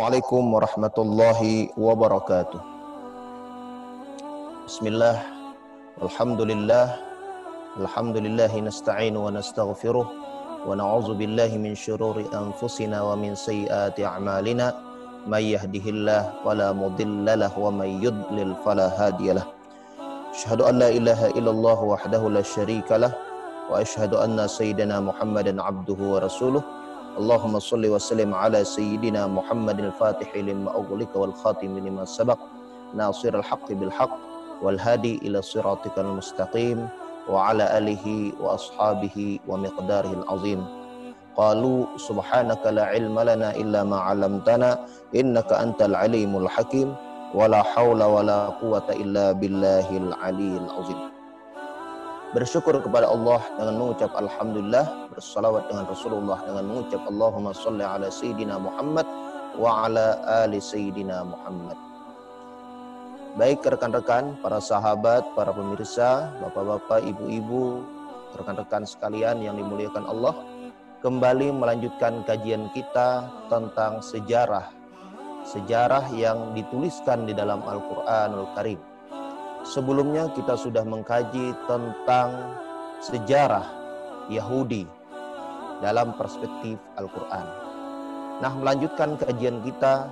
Assalamualaikum warahmatullahi wabarakatuh. Bismillah, alhamdulillah, alhamdulillahi nasta'inu wa nastaghfiruh wa na'udzu billahi min syururi anfusina wa min sayyiati a'malina may yahdihillahu fala mudhillalah wa may yudlil fala hadiyalah. Asyhadu an la ilaha illallah wahdahu la syarikalah wa asyhadu anna sayyidina Muhammadan abduhu wa rasuluh. Allahumma salli wa sallim ala sayyidina Muhammadil Fatihi lima ughliqa wal khatimi lima sabaq nasirul haqqi bil haqq wal hadi ila siratikal mustaqim wa ala alihi wa ashabihi wa miqdarihil azim. Qalu subhanaka la ilma lana illa ma 'allamtana innaka antal alimul hakim wa la haula wa la quwata illa billahil aliyil azim. Bersyukur kepada Allah dengan mengucap alhamdulillah, bersalawat dengan Rasulullah dengan mengucap Allahumma sholli ala sayyidina Muhammad wa ala ali sayyidina Muhammad. Baik rekan-rekan, para sahabat, para pemirsa, bapak-bapak, ibu-ibu, rekan-rekan sekalian yang dimuliakan Allah, kembali melanjutkan kajian kita tentang sejarah yang dituliskan di dalam Al-Qur'anul Karim. Sebelumnya kita sudah mengkaji tentang sejarah Yahudi dalam perspektif Al-Quran. Nah, melanjutkan kajian kita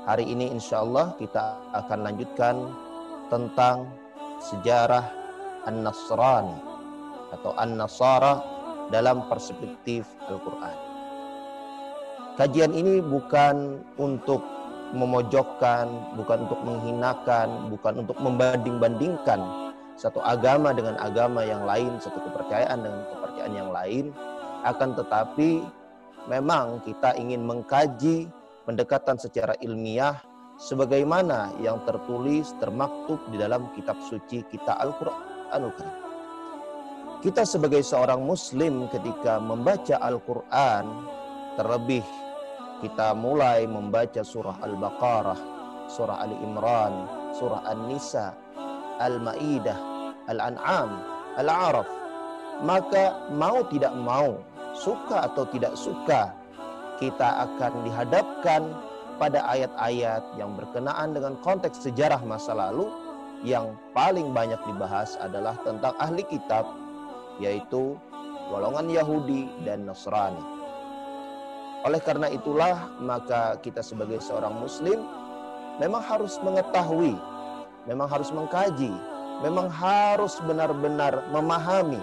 hari ini, insya Allah kita akan lanjutkan tentang sejarah An-Nasrani atau An-Nasara dalam perspektif Al-Quran. Kajian ini bukan untuk memojokkan, bukan untuk menghinakan, bukan untuk membanding-bandingkan satu agama dengan agama yang lain, satu kepercayaan dengan kepercayaan yang lain. Akan tetapi memang kita ingin mengkaji pendekatan secara ilmiah sebagaimana yang tertulis, termaktub di dalam kitab suci kita Al-Qur'anul Karim. Kita sebagai seorang muslim ketika membaca Al-Quran, terlebih kita mulai membaca surah Al-Baqarah, surah Ali Imran, surah An-Nisa, Al-Ma'idah, Al-An'am, Al-A'raf. Maka mau tidak mau, suka atau tidak suka, kita akan dihadapkan pada ayat-ayat yang berkenaan dengan konteks sejarah masa lalu. Yang paling banyak dibahas adalah tentang ahli kitab, yaitu golongan Yahudi dan Nasrani. Oleh karena itulah, maka kita sebagai seorang muslim memang harus mengetahui, memang harus mengkaji, memang harus benar-benar memahami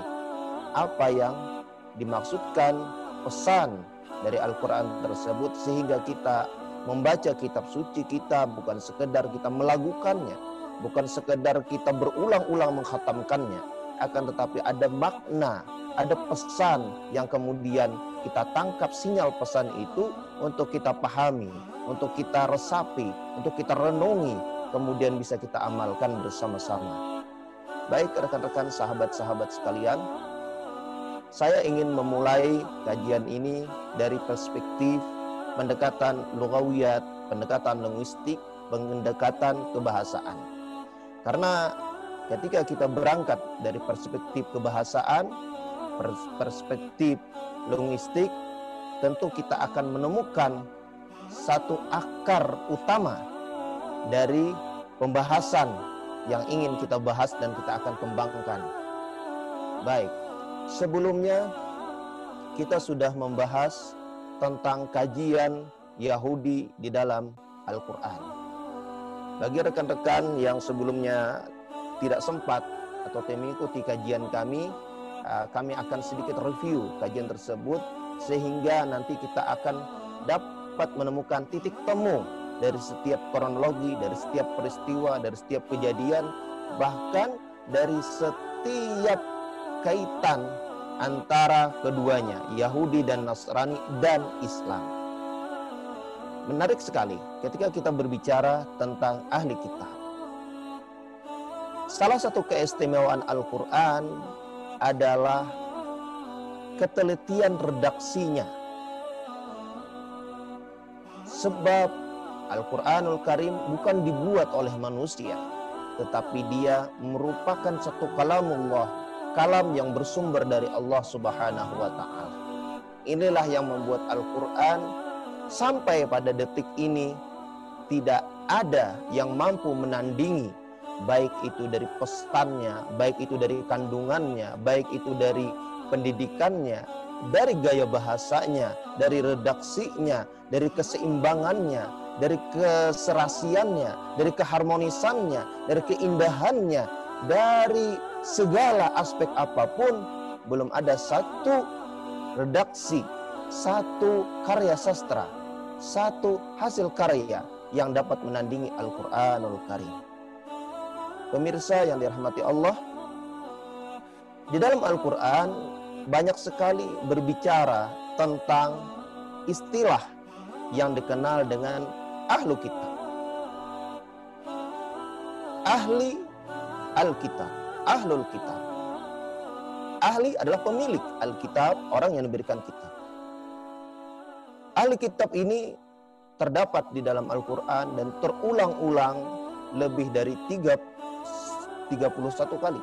apa yang dimaksudkan pesan dari Al-Quran tersebut, sehingga kita membaca kitab suci kita bukan sekedar kita melakukannya, bukan sekedar kita berulang-ulang mengkhatamkannya, akan tetapi ada makna, ada pesan yang kemudian kita tangkap sinyal pesan itu untuk kita pahami, untuk kita resapi, untuk kita renungi, kemudian bisa kita amalkan bersama-sama. Baik rekan-rekan, sahabat-sahabat sekalian, saya ingin memulai kajian ini dari perspektif pendekatan lughawiyat, pendekatan linguistik, pendekatan kebahasaan. Karena ketika kita berangkat dari perspektif kebahasaan, perspektif linguistik, tentu kita akan menemukan satu akar utama dari pembahasan yang ingin kita bahas dan kita akan kembangkan. Baik, sebelumnya kita sudah membahas tentang kajian Yahudi di dalam Al-Quran. Bagi rekan-rekan yang sebelumnya tidak sempat atau mengikuti kajian kami akan sedikit review kajian tersebut, sehingga nanti kita akan dapat menemukan titik temu dari setiap kronologi, dari setiap peristiwa, dari setiap kejadian, bahkan dari setiap kaitan antara keduanya, Yahudi dan Nasrani dan Islam. Menarik sekali ketika kita berbicara tentang ahli kitab. Salah satu keistimewaan Al-Quran adalah ketelitian redaksinya. Sebab Al-Quranul Karim bukan dibuat oleh manusia, tetapi dia merupakan satu kalamullah, kalam yang bersumber dari Allah Subhanahu wa Ta'ala. Inilah yang membuat Al-Quran sampai pada detik ini tidak ada yang mampu menandingi, baik itu dari pesannya, baik itu dari kandungannya, baik itu dari pendidikannya, dari gaya bahasanya, dari redaksinya, dari keseimbangannya, dari keserasiannya, dari keharmonisannya, dari keindahannya, dari segala aspek apapun, belum ada satu redaksi, satu karya sastra, satu hasil karya yang dapat menandingi Al-Quranul Karim. Pemirsa yang dirahmati Allah, di dalam Al-Quran banyak sekali berbicara tentang istilah yang dikenal dengan ahlu kitab. Ahli Alkitab, ahlul kitab. Ahli adalah pemilik Alkitab, orang yang diberikan kitab. Ahli kitab ini terdapat di dalam Al-Quran dan terulang-ulang lebih dari 31 kali.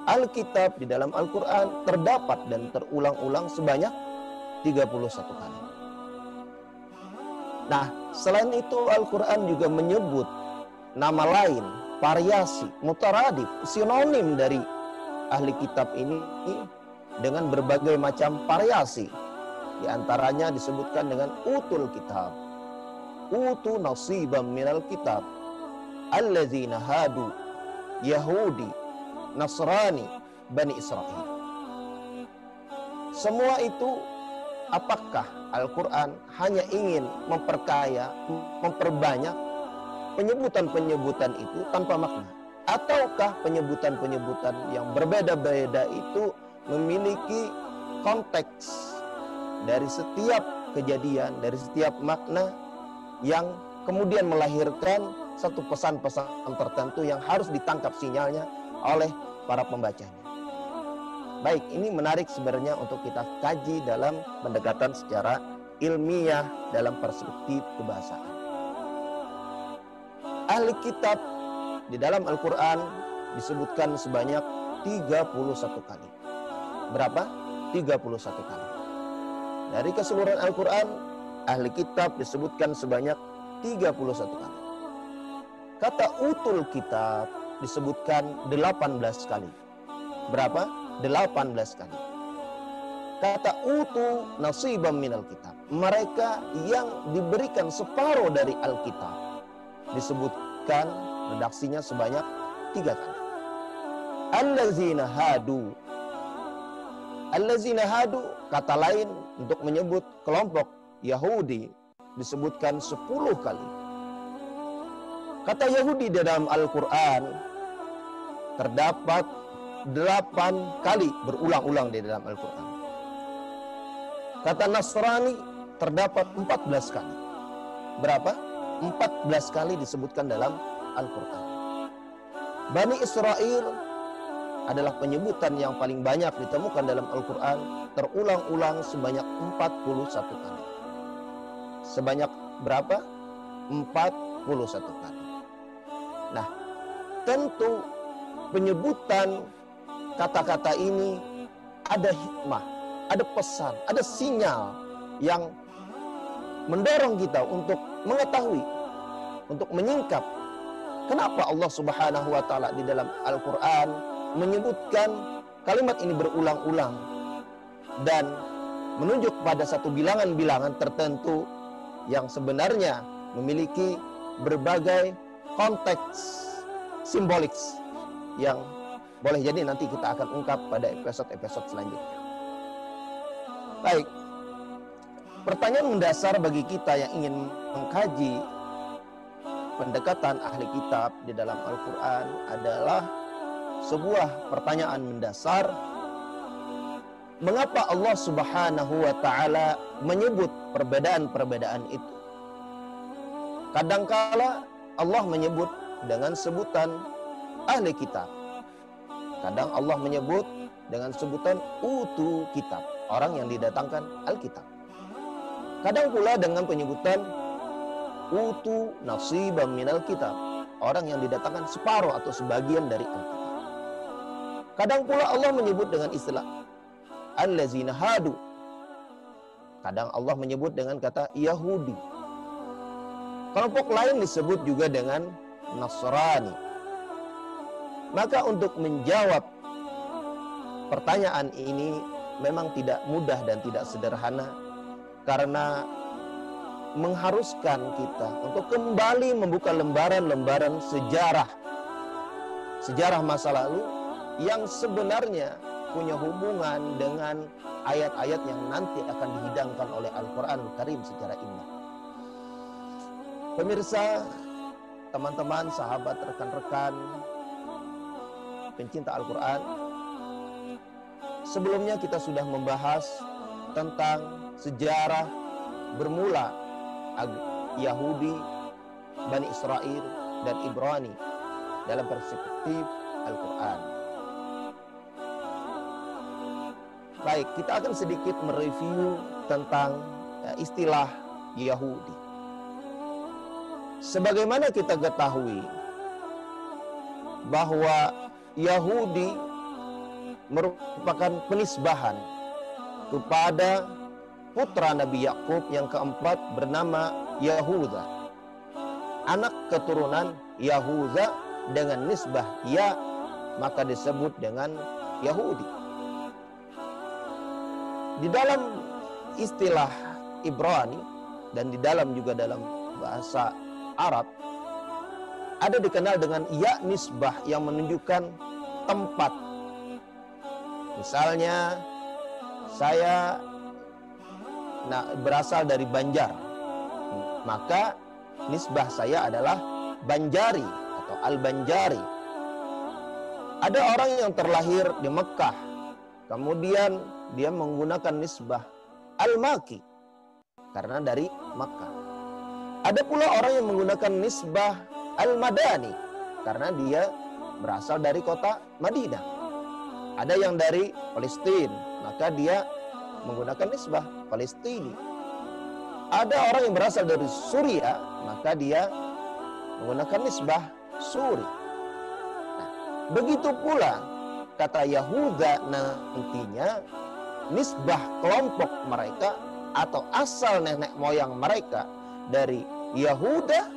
Alkitab di dalam Al-Quran terdapat dan terulang-ulang sebanyak 31 kali. Nah, selain itu Al-Quran juga menyebut nama lain, variasi, mutaradif, sinonim dari ahli kitab ini dengan berbagai macam variasi. Di antaranya disebutkan dengan utul kitab, utu nasibam minal kitab, allazina hadu, Yahudi, Nasrani, Bani Israel. Semua itu, apakah Al-Quran hanya ingin memperkaya, memperbanyak penyebutan-penyebutan itu tanpa makna? Ataukah penyebutan-penyebutan yang berbeda-beda itu memiliki konteks dari setiap kejadian, dari setiap makna yang kemudian melahirkan satu pesan-pesan tertentu yang harus ditangkap sinyalnya oleh para pembacanya. Baik, ini menarik sebenarnya untuk kita kaji dalam pendekatan secara ilmiah dalam perspektif kebahasaan. Ahli kitab di dalam Al-Quran disebutkan sebanyak 31 kali. Berapa? 31 kali. Dari keseluruhan Al-Quran, ahli kitab disebutkan sebanyak 31 kali. Kata utul kitab disebutkan 18 kali. Berapa? 18 kali. Kata utu nasibam minal kitab, mereka yang diberikan separuh dari Alkitab, disebutkan redaksinya sebanyak 3 kali. Allazina hadu. Allazina hadu, kata lain untuk menyebut kelompok Yahudi, disebutkan 10 kali. Kata Yahudi di dalam Al-Quran terdapat 8 kali berulang-ulang di dalam Al-Quran. Kata Nasrani terdapat 14 kali. Berapa? 14 kali disebutkan dalam Al-Quran. Bani Israel adalah penyebutan yang paling banyak ditemukan dalam Al-Quran, terulang-ulang sebanyak 41 kali. Sebanyak berapa? 41 kali. Nah, tentu penyebutan kata-kata ini ada hikmah, ada pesan, ada sinyal yang mendorong kita untuk mengetahui, untuk menyingkap kenapa Allah Subhanahu wa Ta'ala di dalam Al-Quran menyebutkan kalimat ini berulang-ulang dan menunjuk pada satu bilangan-bilangan tertentu yang sebenarnya memiliki berbagai konteks simbolik yang boleh jadi nanti kita akan ungkap pada episode-episode selanjutnya. Baik, pertanyaan mendasar bagi kita yang ingin mengkaji pendekatan ahli kitab di dalam Al-Quran adalah sebuah pertanyaan mendasar. Mengapa Allah Subhanahu wa Ta'ala menyebut perbedaan-perbedaan itu? Kadangkala Allah menyebut dengan sebutan ahli kitab. Kadang Allah menyebut dengan sebutan utu kitab, orang yang didatangkan Alkitab. Kadang pula dengan penyebutan utu nasibam minal kitab, orang yang didatangkan separuh atau sebagian dari Alkitab. Kadang pula Allah menyebut dengan istilah allazina hadu. Kadang Allah menyebut dengan kata Yahudi. Kelompok lain disebut juga dengan Nasrani. Maka untuk menjawab pertanyaan ini memang tidak mudah dan tidak sederhana, karena mengharuskan kita untuk kembali membuka lembaran-lembaran sejarah masa lalu yang sebenarnya punya hubungan dengan ayat-ayat yang nanti akan dihidangkan oleh Al-Quranul Karim secara indah. Pemirsa, teman-teman, sahabat, rekan-rekan pencinta Al-Quran, sebelumnya kita sudah membahas tentang sejarah bermula Yahudi, Bani Israel, dan Ibrani dalam perspektif Al-Quran. Baik, kita akan sedikit mereview tentang istilah Yahudi. Sebagaimana kita ketahui bahwa Yahudi merupakan penisbahan kepada putra Nabi Yakub yang keempat bernama Yahuda, anak keturunan Yahuda dengan nisbah ya, maka disebut dengan Yahudi. Di dalam istilah Ibrani dan di dalam juga dalam bahasa Arab ada dikenal dengan ya nisbah yang menunjukkan tempat. Misalnya saya berasal dari Banjar, maka nisbah saya adalah Banjari atau Al-Banjari. Ada orang yang terlahir di Mekah, kemudian dia menggunakan nisbah Al-Maki karena dari Mekah. Ada pula orang yang menggunakan nisbah Al-Madani karena dia berasal dari kota Madinah. Ada yang dari Palestina, maka dia menggunakan nisbah Palestini. Ada orang yang berasal dari Suriah, maka dia menggunakan nisbah Suri. Nah, begitu pula kata Yahuda nantinya nisbah kelompok mereka atau asal nenek moyang mereka dari Yahuda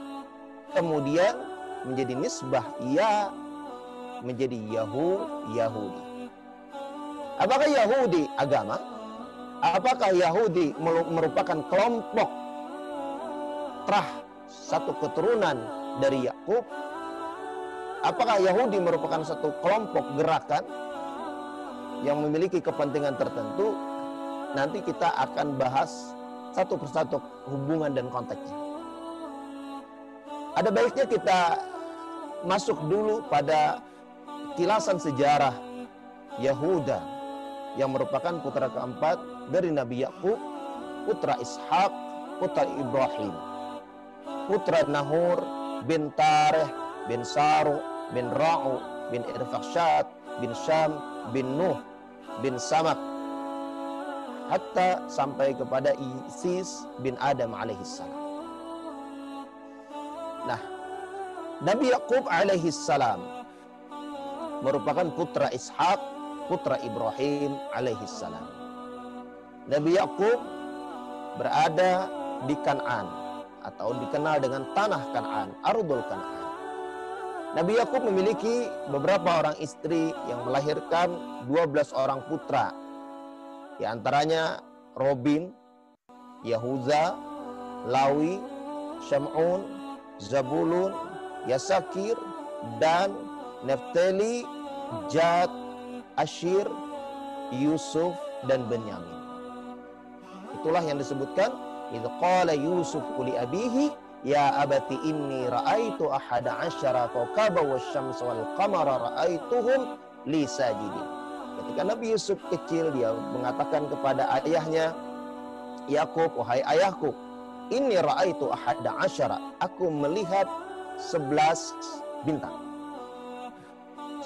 kemudian menjadi nisbah ya menjadi Yahudi. Apakah Yahudi agama? Apakah Yahudi merupakan kelompok terah satu keturunan dari Yakub? Apakah Yahudi merupakan satu kelompok gerakan yang memiliki kepentingan tertentu? Nanti kita akan bahas satu persatu hubungan dan konteksnya. Ada baiknya kita masuk dulu pada kilasan sejarah Yahuda yang merupakan putra keempat dari Nabi Yakub, putra Ishak, putra Ibrahim, putra Nahur bin Tareh bin Saru bin Ra'u bin Irfaqsyad bin Syam bin Nuh bin Samak, hatta sampai kepada Isis bin Adam alaihissalam. Nah, Nabi Yakub alaihissalam merupakan putra Ishak, putra Ibrahim alaihissalam. Nabi Yakub berada di Kan'an atau dikenal dengan tanah Kan'an, Ardul Kan'an. Nabi Yakub memiliki beberapa orang istri yang melahirkan 12 orang putra. Di antaranya Robin, Yahuza, Lawi, Syam'un, Zabulun, Yasakir, dan Neftali, Jad, Ashir, Yusuf, dan Benyamin. Itulah yang disebutkan idz qala Yusuf li abihi ya abati inni ra'aitu ahada asyara kawkaba wasyamsa wal qamara ra'aituhum li sajidin. Ketika Nabi Yusuf kecil, dia mengatakan kepada ayahnya, Yakub, wahai ayahku, inni ra'aitu ahada asyara, aku melihat 11 bintang.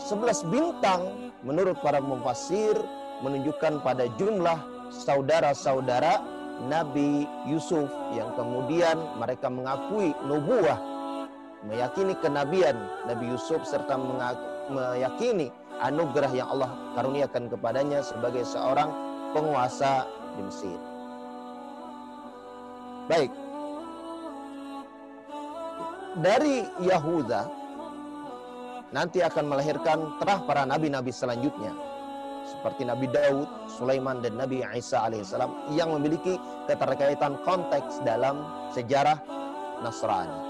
11 bintang menurut para mufassir menunjukkan pada jumlah saudara-saudara Nabi Yusuf yang kemudian mereka mengakui nubuwah, meyakini kenabian Nabi Yusuf serta meyakini anugerah yang Allah karuniakan kepadanya sebagai seorang penguasa di Mesir. Baik. dari Yahuda nanti akan melahirkan terah para nabi-nabi selanjutnya, seperti Nabi Daud, Sulaiman, dan Nabi Isa alaihissalam yang memiliki keterkaitan konteks dalam sejarah Nasrani.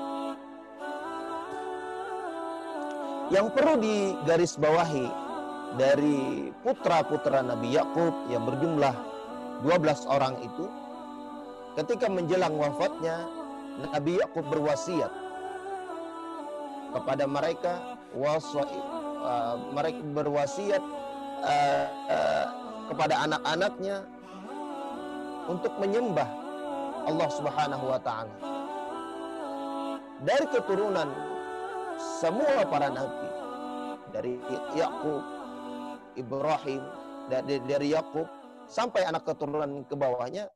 Yang perlu digarisbawahi dari putra-putra Nabi Yakub yang berjumlah 12 orang itu, ketika menjelang wafatnya, Nabi Yakub berwasiat kepada mereka, mereka berwasiat kepada anak-anaknya untuk menyembah Allah Subhanahu wa taala. Dari keturunan semua para nabi, dari Yakub, Ibrahim, dari Yakub sampai anak keturunan ke bawahnya,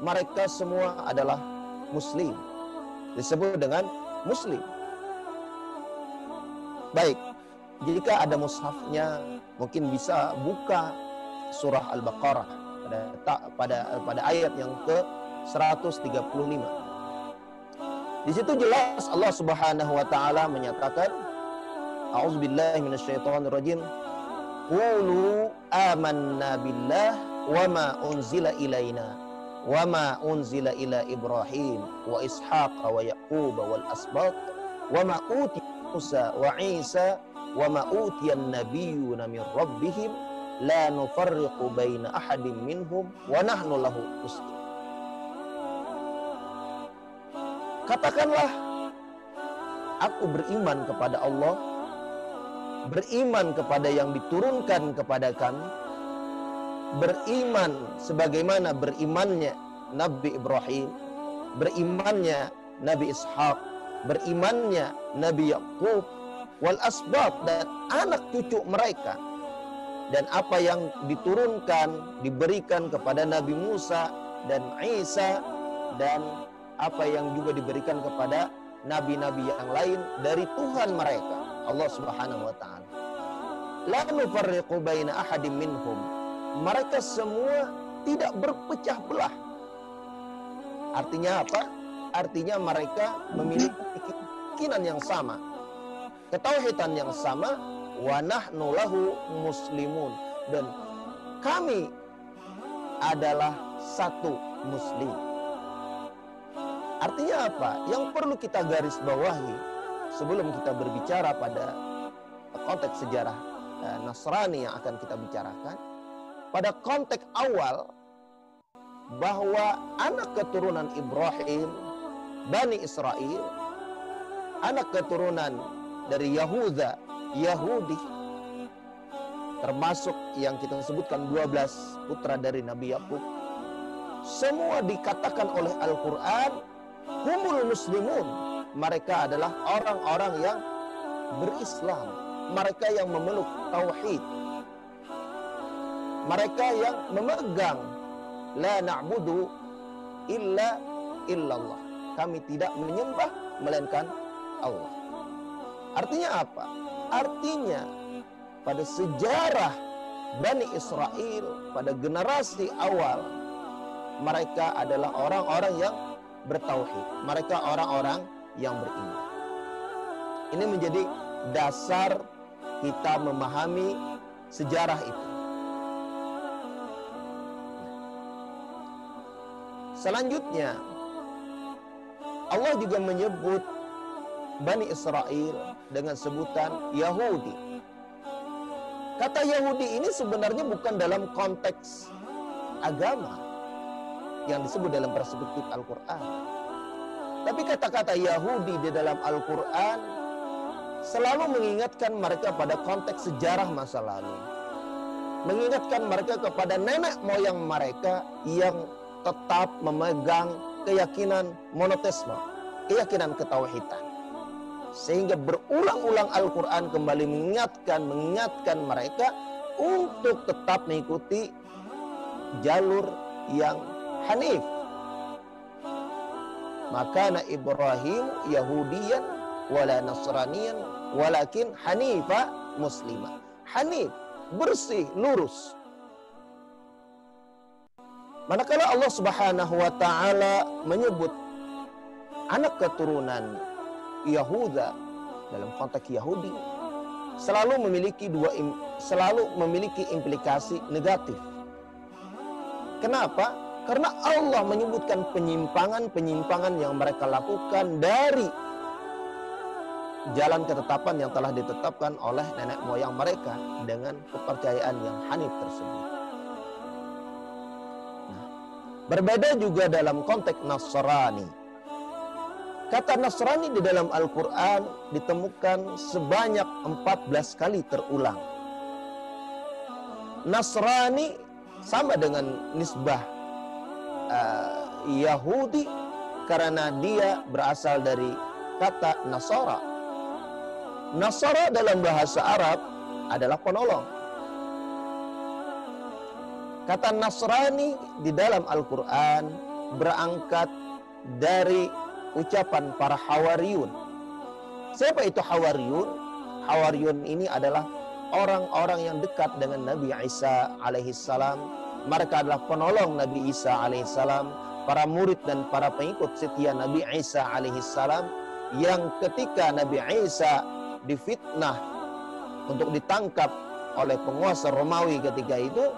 mereka semua adalah muslim, disebut dengan muslim. Baik, jika ada mushafnya mungkin bisa buka surah Al-Baqarah pada ayat yang ke-135. Di situ jelas Allah Subhanahu wa taala menyatakan, A'udzubillahi minasyaitonir rajim. Qulu amanna billah wa ma unzila ilaina wa ma unzila ila Ibrahim wa Ishaq wa Yaqub wal asbat wa ma utiya Musa wa Isa wa ma utiyan nabiyyuna min rabbihim la nufarriqu baina ahadin minhum wa nahnu lahu muslimun. Katakanlah, aku beriman kepada Allah, beriman kepada yang diturunkan kepada kami, beriman sebagaimana berimannya Nabi Ibrahim, berimannya Nabi Ishaq, berimannya Nabi Yakub wal asbab, dan anak cucu mereka, dan apa yang diturunkan, diberikan kepada Nabi Musa dan Isa, dan apa yang juga diberikan kepada nabi-nabi yang lain dari Tuhan mereka, Allah Subhanahu wa taala. La nufarriqu baina ahadim minhum. Mereka semua tidak berpecah belah. Artinya apa? Artinya mereka memiliki keyakinan yang sama, ketauhidan yang sama, wa nahnu lahu muslimun, dan kami adalah satu muslim. Artinya apa? Yang perlu kita garis bawahi sebelum kita berbicara pada konteks sejarah Nasrani yang akan kita bicarakan, pada konteks awal bahwa anak keturunan Ibrahim, Bani Israel, anak keturunan dari Yahuda, Yahudi, termasuk yang kita sebutkan 12 putra dari Nabi Yakub, semua dikatakan oleh Al-Quran humul muslimun. Mereka adalah orang-orang yang berislam, mereka yang memeluk tauhid, mereka yang memegang la na'budu illa illallah, kami tidak menyembah melainkan Allah. Artinya apa? Artinya pada sejarah Bani Israel, pada generasi awal, mereka adalah orang-orang yang bertauhid, mereka orang-orang yang beriman. Ini menjadi dasar kita memahami sejarah itu. Selanjutnya, Allah juga menyebut Bani Israel dengan sebutan Yahudi. Kata Yahudi ini sebenarnya bukan dalam konteks agama yang disebut dalam perspektif Al-Quran. Tapi kata-kata Yahudi di dalam Al-Quran selalu mengingatkan mereka pada konteks sejarah masa lalu, mengingatkan mereka kepada nenek moyang mereka yang tetap memegang keyakinan monoteisme, keyakinan ketauhidan. Sehingga berulang-ulang Al-Quran kembali mengingatkan mereka untuk tetap mengikuti jalur yang hanif. Makana Ibrahim Yahudiyan wala Nasraniyan walakin hanifa muslimah. Hanif, bersih, lurus. Manakala Allah Subhanahu wa taala menyebut anak keturunan Yahuda dalam konteks Yahudi selalu memiliki implikasi negatif. Kenapa? Karena Allah menyebutkan penyimpangan yang mereka lakukan dari jalan ketetapan yang telah ditetapkan oleh nenek moyang mereka dengan kepercayaan yang hanif tersebut. Nah, berbeda juga dalam konteks Nasrani. Kata Nasrani di dalam Al-Quran ditemukan sebanyak 14 kali terulang. Nasrani sama dengan nisbah Yahudi karena dia berasal dari kata Nasara. Nasara dalam bahasa Arab adalah penolong. Kata Nasrani di dalam Al-Quran berangkat dari ucapan para Hawariyun. Siapa itu Hawariyun? Hawariyun ini adalah orang-orang yang dekat dengan Nabi Isa alaihissalam. Mereka adalah penolong Nabi Isa alaihissalam, para murid dan para pengikut setia Nabi Isa alaihissalam, yang ketika Nabi Isa difitnah untuk ditangkap oleh penguasa Romawi ketika itu,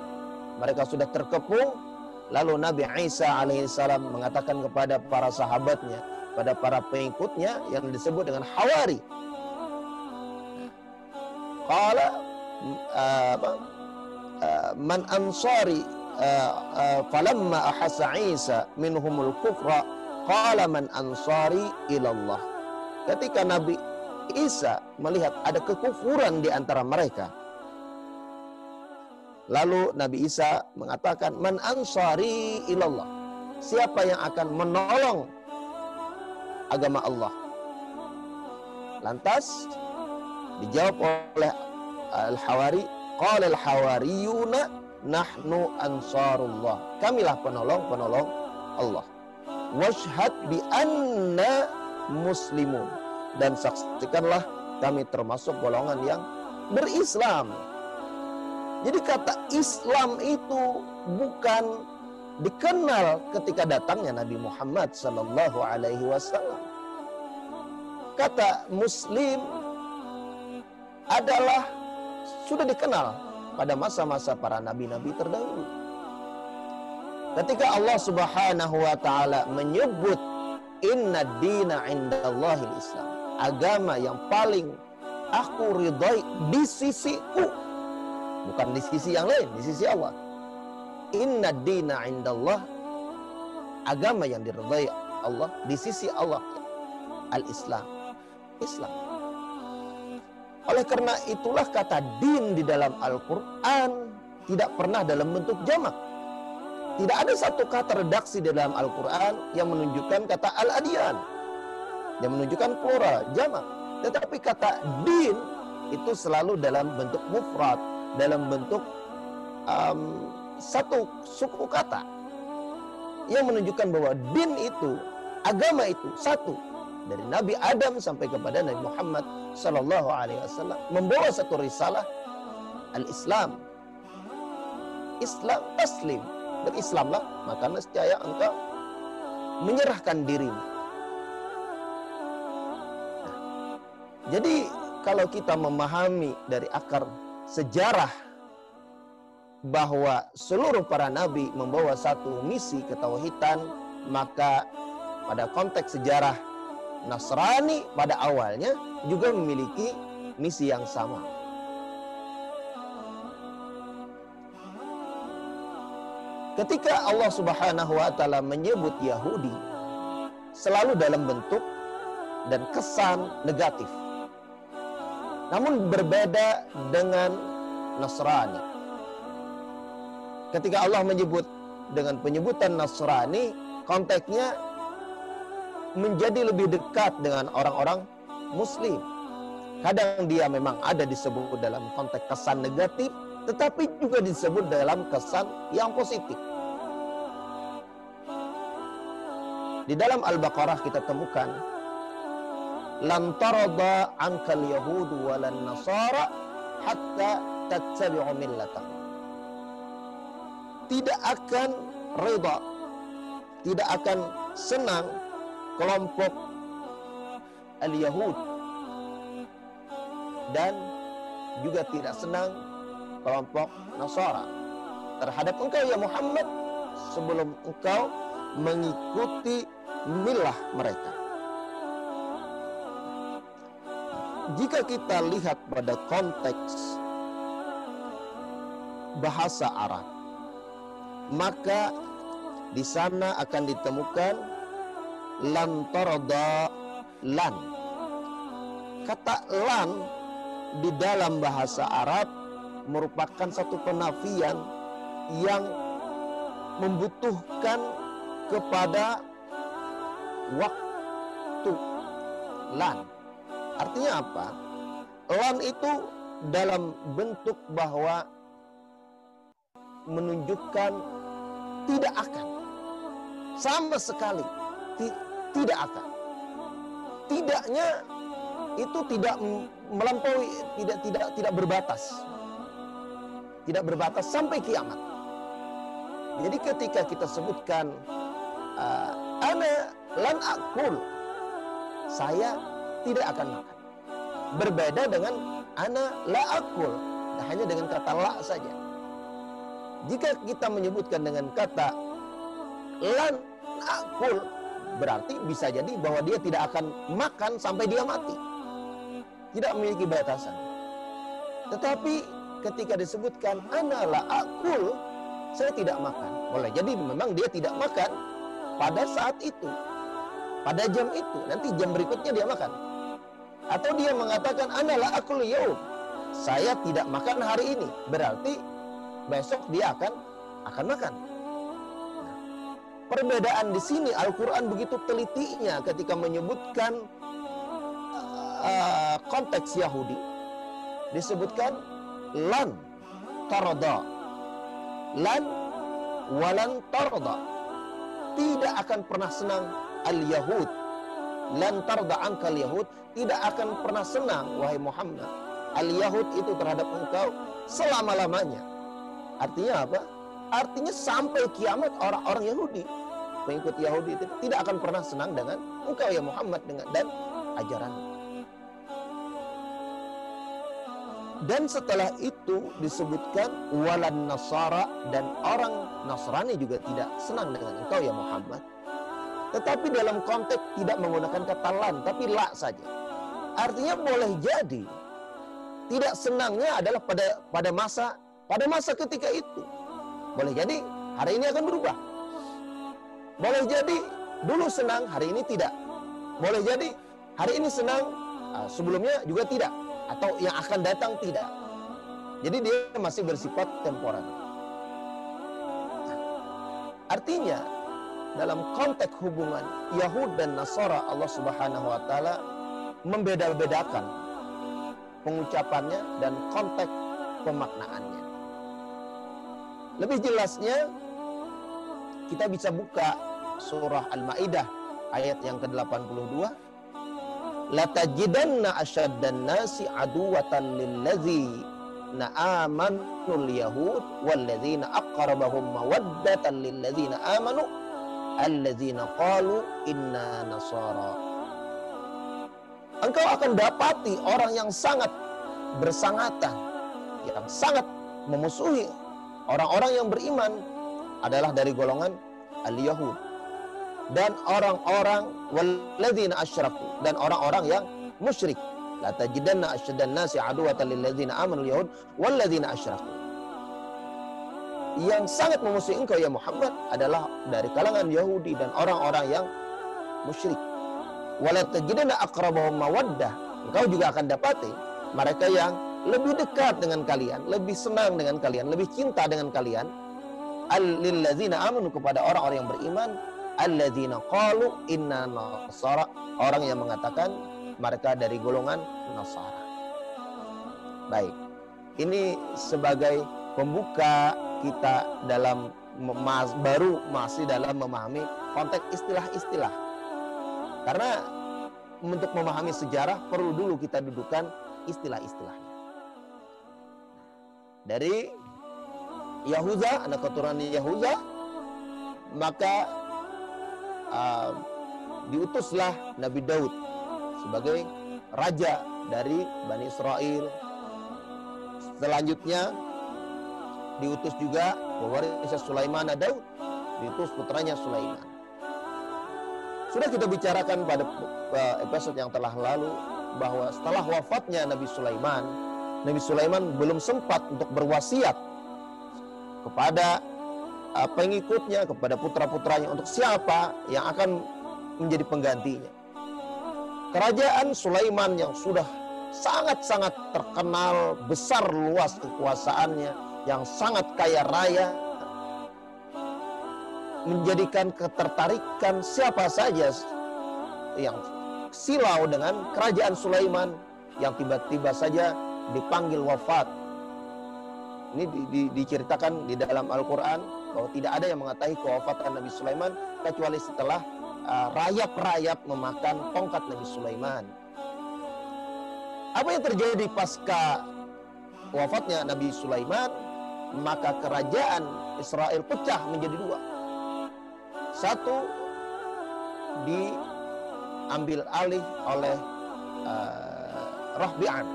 mereka sudah terkepung. Lalu Nabi Isa alaihissalam mengatakan kepada para sahabatnya, pada para pengikutnya yang disebut dengan Hawari, qala man ansari falamma ahassa Isa minhumul kufra qala man ansari ilallah. Ketika Nabi Isa melihat ada kekufuran di antara mereka, lalu Nabi Isa mengatakan, man ansari ilallah, siapa yang akan menolong agama Allah? Lantas dijawab oleh Al-Hawari, qala al-hawariyuna nahnu ansarullah, kamilah penolong Allah. Washhad bi anna muslimun, dan saksikanlah kami termasuk golongan yang berislam. Jadi kata Islam itu bukan dikenal ketika datangnya Nabi Muhammad sallallahu alaihi wasallam. Kata Muslim adalah sudah dikenal pada masa-masa para nabi-nabi terdahulu. Ketika Allah Subhanahu wa taala menyebut inna dina indallahil Islam, agama yang paling aku ridhai di sisiku, bukan di sisi yang lain, di sisi Allah. Inna dina indallah, agama yang diridhai Allah di sisi Allah, al-Islam, Islam. Oleh karena itulah kata din di dalam Al-Quran tidak pernah dalam bentuk jamak. Tidak ada satu kata redaksi di dalam Al-Quran yang menunjukkan kata al-adyan, yang menunjukkan plural, jamak. Tetapi kata din itu selalu dalam bentuk mufrad, dalam bentuk satu suku kata, yang menunjukkan bahwa din itu, agama itu satu, dari Nabi Adam sampai kepada Nabi Muhammad sallallahu alaihi wasallam, membawa satu risalah, al-Islam. Islam taslim, berislamlah maka nescaya engkau menyerahkan dirimu. Jadi kalau kita memahami dari akar sejarah bahwa seluruh para nabi membawa satu misi ketauhidan, maka pada konteks sejarah Nasrani pada awalnya juga memiliki misi yang sama. Ketika Allah Subhanahu wa taala menyebut Yahudi selalu dalam bentuk dan kesan negatif. Namun berbeda dengan Nasrani. Ketika Allah menyebut dengan penyebutan Nasrani, konteksnya menjadi lebih dekat dengan orang-orang Muslim. Kadang dia memang ada disebut dalam konteks kesan negatif, tetapi juga disebut dalam kesan yang positif. Di dalam Al-Baqarah kita temukan, lan tarada ankal yahudu walan nasara hatta tattabi'u millatahum. Tidak akan reda, tidak akan senang kelompok al-Yahud, dan juga tidak senang kelompok Nasara terhadap engkau ya Muhammad sebelum engkau mengikuti milah mereka. Jika kita lihat pada konteks bahasa Arab, maka di sana akan ditemukan lan tarda lan. Kata lan di dalam bahasa Arab merupakan satu penafian yang membutuhkan kepada waktu. Lan artinya apa? Lan itu dalam bentuk bahwa menunjukkan tidak akan, sama sekali tidak akan. Tidaknya itu tidak melampaui, tidak berbatas. Tidak berbatas sampai kiamat. Jadi ketika kita sebutkan ana lan akul, saya tidak akan makan. Berbeda dengan ana la akul, hanya dengan kata la saja. Jika kita menyebutkan dengan kata lan akul, berarti bisa jadi bahwa dia tidak akan makan sampai dia mati. Tidak memiliki batasan. Tetapi ketika disebutkan ana la akul, saya tidak makan. Boleh jadi memang dia tidak makan pada saat itu, pada jam itu. Nanti jam berikutnya dia makan. Atau dia mengatakan ana la akul yaum, saya tidak makan hari ini. Berarti besok dia akan makan. Nah, perbedaan di sini Al-Quran begitu telitinya ketika menyebutkan konteks Yahudi. Disebutkan lan tarda, lan walan tarda, tidak akan pernah senang al-Yahud, lan tarda ankal Yahud, tidak akan pernah senang wahai Muhammad al-Yahud itu terhadap engkau selama-lamanya. Artinya apa? Artinya sampai kiamat orang-orang Yahudi, pengikut Yahudi itu tidak akan pernah senang dengan engkau ya Muhammad dan ajaranmu. Dan setelah itu disebutkan walan nasara, dan orang Nasrani juga tidak senang dengan engkau ya Muhammad. Tetapi dalam konteks tidak menggunakan kata lan, tapi la saja. Artinya boleh jadi tidak senangnya adalah pada masa ketika itu. Boleh jadi hari ini akan berubah. Boleh jadi dulu senang, hari ini tidak. Boleh jadi hari ini senang, sebelumnya juga tidak. Atau yang akan datang tidak. Jadi dia masih bersifat temporer. Artinya dalam konteks hubungan Yahud dan Nasara, Allah Subhanahu wa taala membeda-bedakan pengucapannya dan konteks pemaknaannya. Lebih jelasnya kita bisa buka surah Al-Maidah ayat yang ke-82. La tajidanna asyaddan nasi aduwatan lillazina amanul yahud wallazina aqrabahum mawaddatan lillazina amanu allazina qalu inna nasara. Engkau akan dapati orang yang sangat bersangatan, yang sangat memusuhi orang-orang yang beriman adalah dari golongan al-Yahud, dan orang-orang walladzina asyraku, dan orang-orang yang musyrik. La tajidanna asyaddan nasi aduwatan lilladzina amanu al-yahud walladzina asyraku. Yang sangat memusuhi engkau ya Muhammad adalah dari kalangan Yahudi dan orang-orang yang musyrik. Wala tajidanna aqrabahum mawaddah. Engkau juga akan dapati mereka yang lebih dekat dengan kalian, lebih senang dengan kalian, lebih cinta dengan kalian, lilladzina amanu, kepada orang-orang yang beriman, alladzina qalu inna nasara, orang yang mengatakan mereka dari golongan Nasara. Baik, ini sebagai pembuka kita dalam baru masih dalam memahami konteks istilah-istilah. Karena untuk memahami sejarah perlu dulu kita dudukan istilah-istilahnya. Dari Yahuza, anak keturunan Yahuza, maka diutuslah Nabi Daud sebagai raja dari Bani Israel. Selanjutnya diutus juga wawarisa Sulaiman Daud, diutus putranya Sulaiman. Sudah kita bicarakan pada episode yang telah lalu bahwa setelah wafatnya Nabi Sulaiman belum sempat untuk berwasiat kepada pengikutnya, kepada putra-putranya untuk siapa yang akan menjadi penggantinya. Kerajaan Sulaiman yang sudah sangat-sangat terkenal, besar luas kekuasaannya, yang sangat kaya raya, menjadikan ketertarikan siapa saja yang silau dengan kerajaan Sulaiman yang tiba-tiba saja dipanggil wafat. Ini diceritakan di dalam Al-Quran bahwa tidak ada yang mengetahui kewafatan Nabi Sulaiman kecuali setelah rayap-rayap memakan tongkat Nabi Sulaiman. Apa yang terjadi pasca wafatnya Nabi Sulaiman? Maka kerajaan Israel pecah menjadi dua. Satu diambil alih oleh Rahbi'an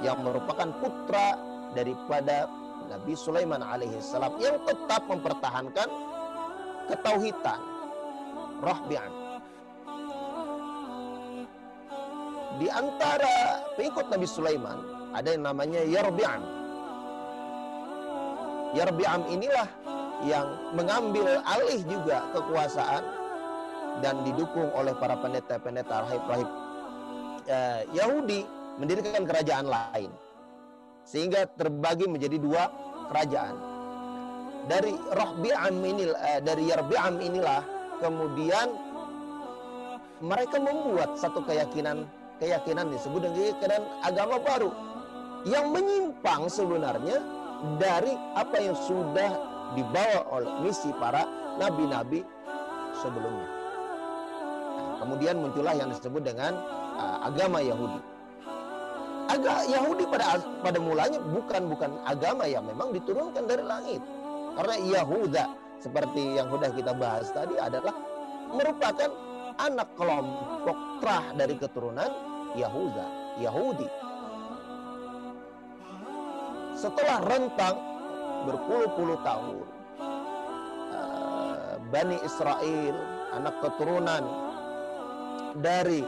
yang merupakan putra daripada Nabi Sulaiman alaihissalam yang tetap mempertahankan ketauhidan. Rahbi'an. Di antara pengikut Nabi Sulaiman ada yang namanya Yarbi'am. Yarbi'am inilah yang mengambil alih juga kekuasaan dan didukung oleh para pendeta-pendeta rahib-rahib Yahudi mendirikan kerajaan lain, sehingga terbagi menjadi dua kerajaan. Dari Yarbi'am inilah kemudian mereka membuat satu keyakinan disebut dengan keyakinan agama baru yang menyimpang sebenarnya dari apa yang sudah dibawa oleh misi para nabi-nabi sebelumnya. Nah, kemudian muncullah yang disebut dengan agama Yahudi. Yahudi pada mulanya bukan agama yang memang diturunkan dari langit. Karena Yahuda, seperti yang sudah kita bahas tadi, adalah merupakan anak kelompok terah dari keturunan Yahudi. Setelah rentang berpuluh-puluh tahun, Bani Israel, anak keturunan dari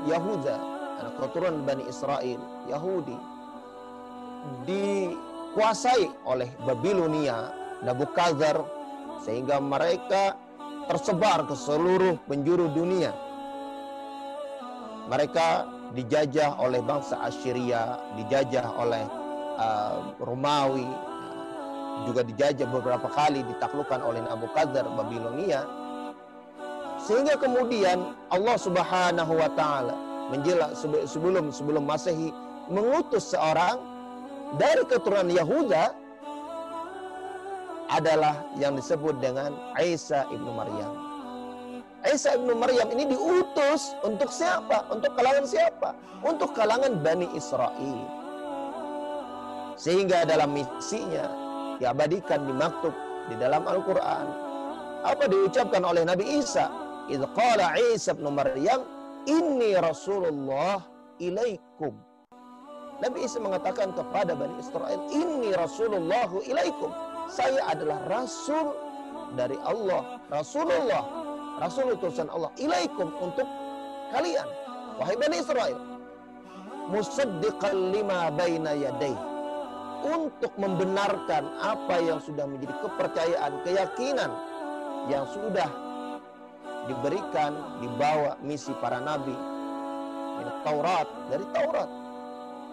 Yahuda, anak keturunan Bani Israel, Yahudi, dikuasai oleh Babilonia, Nabukadnezar, sehingga mereka tersebar ke seluruh penjuru dunia. Mereka dijajah oleh bangsa Assyria, dijajah oleh Romawi, juga dijajah beberapa kali, ditaklukkan oleh Nabukadnezar Babilonia, sehingga kemudian Allah Subhanahu wa taala sebelum Masehi mengutus seorang dari keturunan Yahuda, adalah yang disebut dengan Isa ibnu Maryam. Isa ibnu Maryam ini diutus untuk siapa? Untuk kalangan siapa? Untuk kalangan Bani Israel. Sehingga dalam misinya diabadikan, dimaktub di dalam Al-Quran. Apa diucapkan oleh Nabi Isa? Idz qala Isa ibnu Maryam, inni Rasulullah ilaikum. Nabi Isa mengatakan kepada Bani Israel, inni Rasulullah ilaikum. Saya adalah Rasul dari Allah. Rasul utusan Allah. Ilaikum, untuk kalian, wahai Bani Israel. Musaddiqan lima baina yadayh, untuk membenarkan apa yang sudah menjadi kepercayaan, keyakinan yang sudah diberikan, dibawa misi para nabi dari Taurat.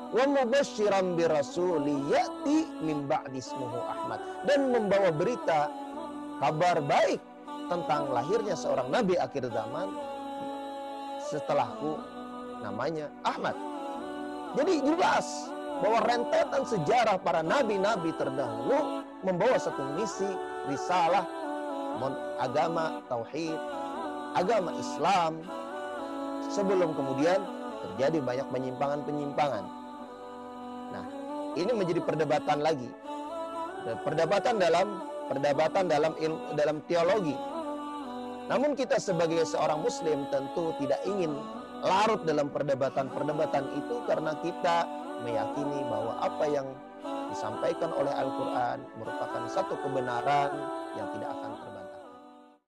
Wa mubasysyiran bi rasuli ya'ti min ba'di ismuhu Ahmad, dan membawa berita kabar baik tentang lahirnya seorang nabi akhir zaman setelahku, namanya Ahmad. Jadi jelas bahwa rentetan sejarah para nabi-nabi terdahulu membawa satu misi, risalah, agama tauhid, agama Islam, sebelum kemudian terjadi banyak penyimpangan-penyimpangan. Nah, ini menjadi perdebatan lagi. Perdebatan dalam teologi. Namun kita sebagai seorang muslim tentu tidak ingin larut dalam perdebatan-perdebatan itu, karena kita meyakini bahwa apa yang disampaikan oleh Al-Quran merupakan satu kebenaran yang tidak akan terbantahkan.